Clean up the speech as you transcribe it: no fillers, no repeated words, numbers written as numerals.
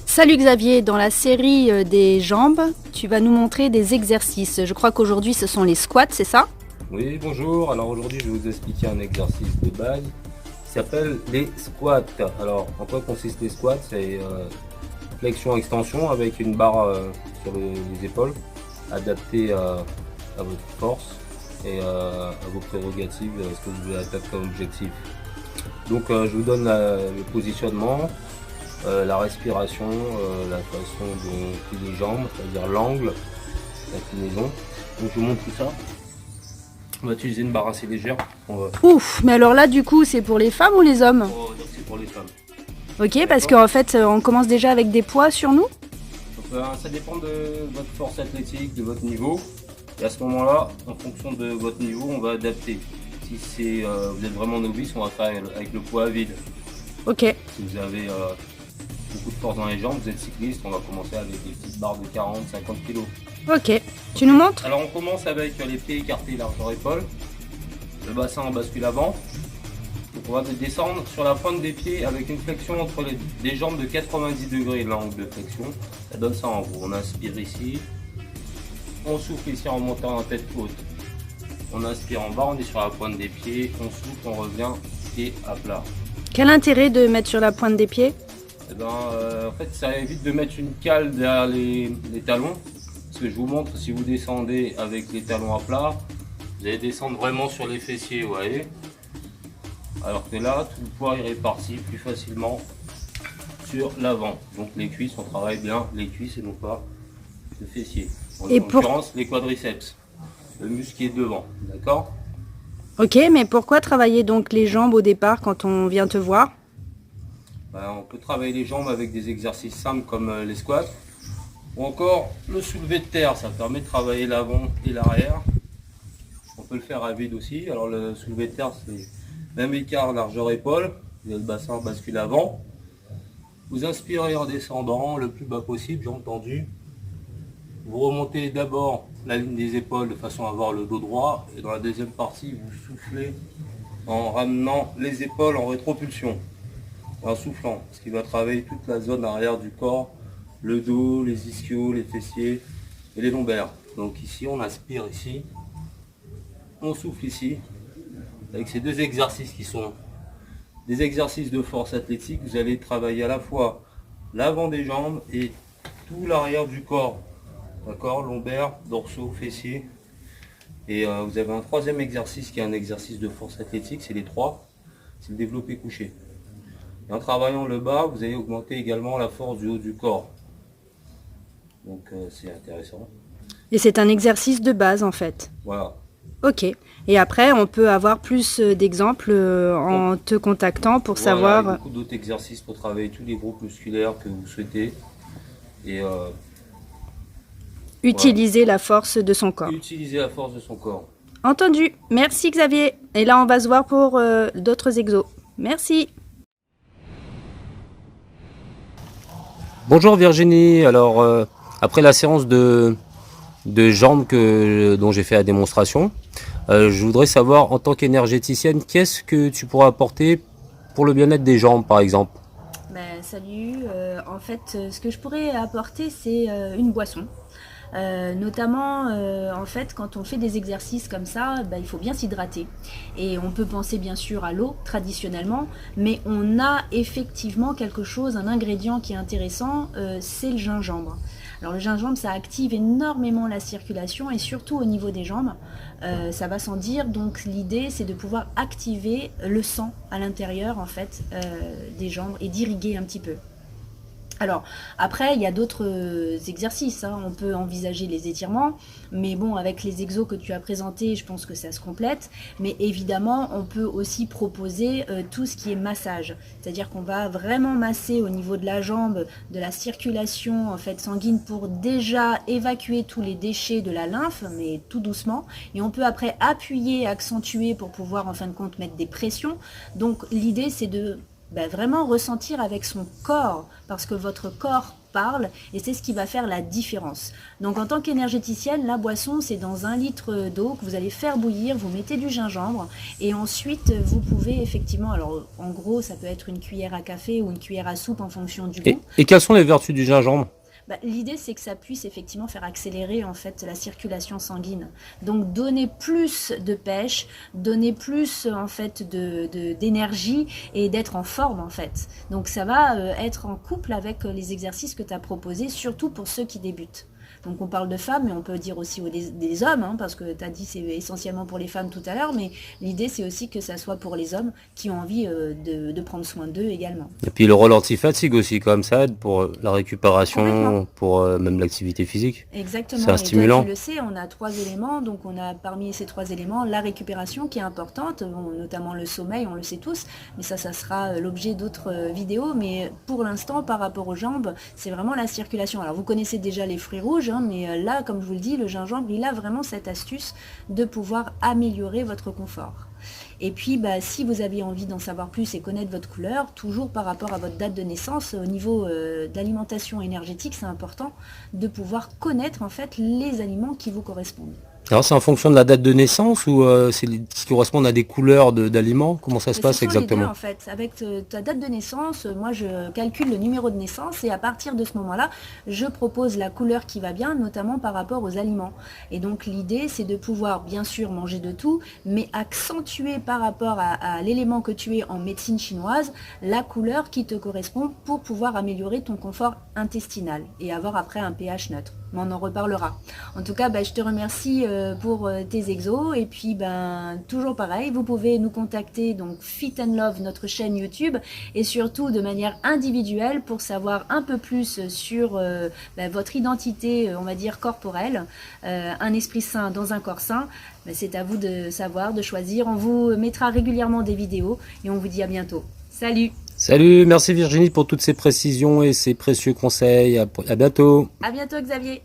Salut Xavier, dans la série des jambes, tu vas nous montrer des exercices. Je crois qu'aujourd'hui ce sont les squats, c'est ça? Oui, bonjour. Alors aujourd'hui, je vais vous expliquer un exercice de base qui s'appelle les squats. Alors, en quoi consistent les squats? C'est flexion-extension avec une barre sur les épaules, adaptée à votre force et à vos prérogatives, ce que vous voulez atteindre comme objectif. Donc, je vous donne le positionnement, la respiration, la façon de plier les jambes, c'est-à-dire l'angle, l'inclinaison. Donc, je vous montre tout ça. On va utiliser une barre assez légère. Ouf, mais alors là du coup c'est pour les femmes ou les hommes? Donc c'est pour les femmes. Ok, parce qu'en fait on commence déjà avec des poids sur nous? Donc, ça dépend de votre force athlétique, de votre niveau. Et à ce moment-là, en fonction de votre niveau, on va adapter. Si vous êtes vraiment novice, on va faire avec le poids à vide. Ok. Si vous avez beaucoup de force dans les jambes, vous êtes cycliste, on va commencer avec des petites barres de 40-50 kg. Ok. Tu nous montres? Alors on commence avec les pieds écartés largeur épaule, le bassin en bascule avant. Donc on va descendre sur la pointe des pieds avec une flexion entre les jambes de 90 degrés, l'angle de flexion. Ça donne ça en gros. On inspire ici, on souffle ici en montant la tête haute. On inspire en bas, on est sur la pointe des pieds, on souffle, on revient, pied à plat. Quel intérêt de mettre sur la pointe des pieds? Et en fait, ça évite de mettre une cale derrière les talons. Parce que je vous montre, si vous descendez avec les talons à plat, vous allez descendre vraiment sur les fessiers, vous voyez. Alors que là, tout le poids est réparti plus facilement sur l'avant. Donc les cuisses, on travaille bien les cuisses et non pas le fessier. En l'occurrence, les quadriceps, le muscle qui est devant, d'accord? Ok, mais pourquoi travailler donc les jambes au départ quand on vient te voir? On peut travailler les jambes avec des exercices simples comme les squats. Ou encore le soulevé de terre, ça permet de travailler l'avant et l'arrière. On peut le faire à vide aussi. Alors le soulevé de terre, c'est même écart largeur épaule. Vous avez le bassin bascule avant. Vous inspirez en descendant le plus bas possible, j'ai entendu. Vous remontez d'abord la ligne des épaules de façon à avoir le dos droit. Et dans la deuxième partie, vous soufflez en ramenant les épaules en rétropulsion. En soufflant, ce qui va travailler toute la zone arrière du corps. Le dos, les ischios, les fessiers et les lombaires. Donc ici, on aspire ici, on souffle ici. Avec ces deux exercices qui sont des exercices de force athlétique, vous allez travailler à la fois l'avant des jambes et tout l'arrière du corps. D'accord, lombaires, dorsaux, fessiers. Et vous avez un troisième exercice qui est un exercice de force athlétique, c'est les trois, c'est le développé couché. Et en travaillant le bas, vous allez augmenter également la force du haut du corps. Donc c'est intéressant. Et c'est un exercice de base en fait. Voilà. Ok. Et après, on peut avoir plus d'exemples en te contactant pour savoir. Il y a beaucoup d'autres exercices pour travailler tous les groupes musculaires que vous souhaitez. Et utiliser la force de son corps. Utiliser la force de son corps. Entendu. Merci Xavier. Et là, on va se voir pour d'autres exos. Merci. Bonjour Virginie. Alors, après la séance de jambes dont j'ai fait la démonstration, je voudrais savoir, en tant qu'énergéticienne, qu'est-ce que tu pourras apporter pour le bien-être des jambes, par exemple? Salut, en fait, ce que je pourrais apporter, c'est une boisson. Notamment, en fait, quand on fait des exercices comme ça, il faut bien s'hydrater. Et on peut penser bien sûr à l'eau, traditionnellement, mais on a effectivement quelque chose, un ingrédient qui est intéressant, c'est le gingembre. Alors le gingembre, ça active énormément la circulation et surtout au niveau des jambes, ça va sans dire. Donc l'idée, c'est de pouvoir activer le sang à l'intérieur en fait des jambes et d'irriguer un petit peu. Alors, après, il y a d'autres exercices, hein. On peut envisager les étirements, mais bon, avec les exos que tu as présentés, je pense que ça se complète. Mais évidemment, on peut aussi proposer tout ce qui est massage. C'est-à-dire qu'on va vraiment masser au niveau de la jambe, de la circulation en fait, sanguine pour déjà évacuer tous les déchets de la lymphe, mais tout doucement. Et on peut après appuyer, accentuer pour pouvoir en fin de compte mettre des pressions. Donc l'idée, c'est de vraiment ressentir avec son corps, parce que votre corps parle et c'est ce qui va faire la différence. Donc en tant qu'énergéticienne, la boisson, c'est dans 1 litre d'eau que vous allez faire bouillir, vous mettez du gingembre et ensuite vous pouvez effectivement, alors en gros ça peut être une cuillère à café ou une cuillère à soupe en fonction du goût. Et quelles sont les vertus du gingembre? L'idée, c'est que ça puisse effectivement faire accélérer en fait la circulation sanguine. Donc donner plus de pêche, donner plus en fait d'énergie et d'être en forme en fait. Donc ça va être en couple avec les exercices que tu as proposés, surtout pour ceux qui débutent. Donc on parle de femmes, mais on peut dire aussi des hommes, hein, parce que tu as dit c'est essentiellement pour les femmes tout à l'heure, mais l'idée c'est aussi que ça soit pour les hommes qui ont envie de prendre soin d'eux également. Et puis le rôle anti-fatigue aussi, comme ça aide pour la récupération, pour même l'activité physique. Exactement. C'est un stimulant. Et tu le sais, on a 3 éléments, donc on a parmi ces 3 éléments la récupération qui est importante, bon, notamment le sommeil, on le sait tous, mais ça sera l'objet d'autres vidéos, mais pour l'instant par rapport aux jambes, c'est vraiment la circulation. Alors vous connaissez déjà les fruits rouges, mais là, comme je vous le dis, le gingembre, il a vraiment cette astuce de pouvoir améliorer votre confort. Et puis, si vous avez envie d'en savoir plus et connaître votre couleur, toujours par rapport à votre date de naissance, au niveau d'alimentation énergétique, c'est important de pouvoir connaître en fait les aliments qui vous correspondent. Alors c'est en fonction de la date de naissance ou c'est qui correspondent à des couleurs d'aliments? Comment ça se passe exactement? En fait, avec ta date de naissance, moi je calcule le numéro de naissance et à partir de ce moment-là, je propose la couleur qui va bien, notamment par rapport aux aliments. Et donc l'idée, c'est de pouvoir bien sûr manger de tout, mais accentuer par rapport à l'élément que tu es en médecine chinoise, la couleur qui te correspond pour pouvoir améliorer ton confort intestinal et avoir après un pH neutre. Mais on en reparlera. En tout cas, je te remercie pour tes exos. Et puis, toujours pareil, vous pouvez nous contacter, donc Fit and Love, notre chaîne YouTube, et surtout de manière individuelle pour savoir un peu plus sur votre identité, on va dire, corporelle. Un esprit sain dans un corps sain, c'est à vous de savoir, de choisir. On vous mettra régulièrement des vidéos et on vous dit à bientôt. Salut! Salut, merci Virginie pour toutes ces précisions et ces précieux conseils. À bientôt. À bientôt Xavier.